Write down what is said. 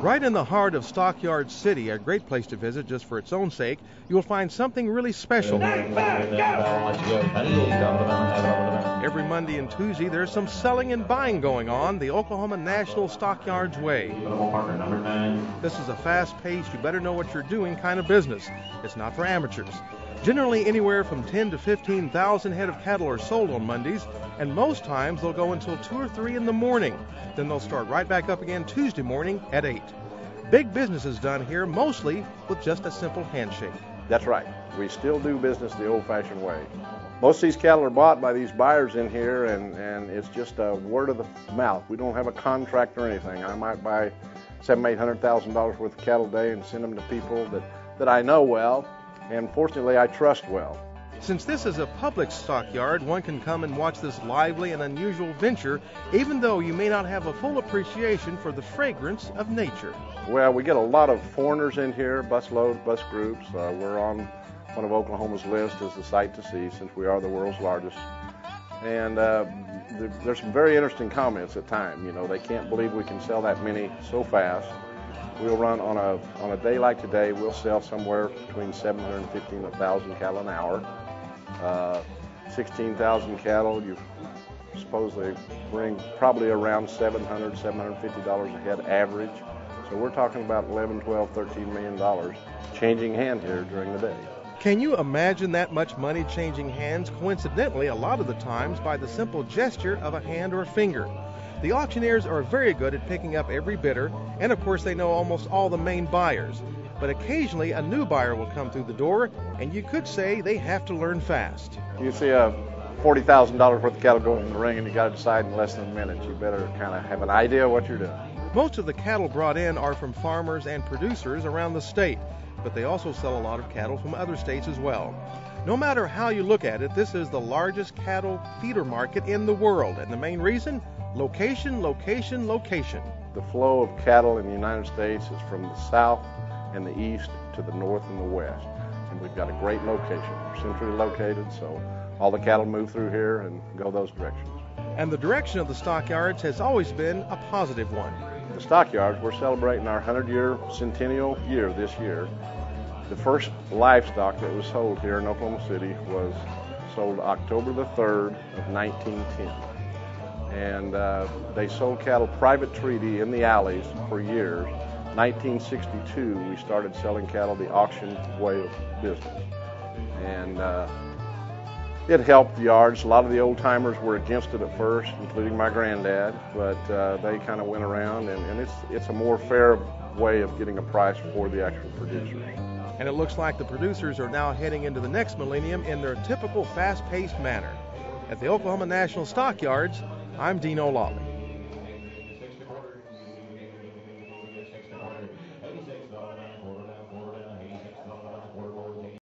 Right in the heart of Stockyards City, a great place to visit just for its own sake, you will find something really special. Every Monday and Tuesday, there's some selling and buying going on the Oklahoma National Stockyards way. This is a fast-paced, you better know what you're doing kind of business. It's not for amateurs. Generally, anywhere from 10 to 15,000 head of cattle are sold on Mondays, and most times they'll go until 2 or 3 in the morning. Then they'll start right back up again Tuesday morning at 8. Big business is done here, mostly with just a simple handshake. That's right. We still do business the old-fashioned way. Most of these cattle are bought by these buyers in here, and it's just a word of the mouth. We don't have a contract or anything. I might buy $700,000-800,000 worth of cattle a day and send them to people that I know well, and fortunately I trust well. Since this is a public stockyard, one can come and watch this lively and unusual venture, even though you may not have a full appreciation for the fragrance of nature. Well, we get a lot of foreigners in here, busloads, bus groups. We're on one of Oklahoma's list as the site to see, since we are the world's largest. And there's some very interesting comments at times. You know, they can't believe we can sell that many so fast. We'll run on a day like today, we'll sell somewhere between 750 and 1,000 cattle an hour. 16,000 cattle, you suppose they bring probably around $700, $750 a head average. So we're talking about $11, $12, $13 million changing hands here during the day. Can you imagine that much money changing hands, coincidentally, a lot of the times by the simple gesture of a hand or a finger? The auctioneers are very good at picking up every bidder, and of course they know almost all the main buyers. But occasionally a new buyer will come through the door, and you could say they have to learn fast. You see a $40,000 worth of cattle going in the ring, and you got to decide in less than a minute. You better kind of have an idea what you're doing. Most of the cattle brought in are from farmers and producers around the state, but they also sell a lot of cattle from other states as well. No matter how you look at it, this is the largest cattle feeder market in the world, and the main reason? Location, location, location. The flow of cattle in the United States is from the south and the east to the north and the west. And we've got a great location. We're centrally located, so all the cattle move through here and go those directions. And the direction of the stockyards has always been a positive one. The stockyards, we're celebrating our 100-year centennial year this year. The first livestock that was sold here in Oklahoma City was sold October the 3rd of 1910. And they sold cattle private treaty in the alleys for years. 1962, we started selling cattle the auction way of business. And it helped the yards. A lot of the old timers were against it at first, including my granddad, but they kind of went around, and it's a more fair way of getting a price for the actual producers. And it looks like the producers are now heading into the next millennium in their typical fast-paced manner. At the Oklahoma National Stockyards, I'm Dean O'Lawley.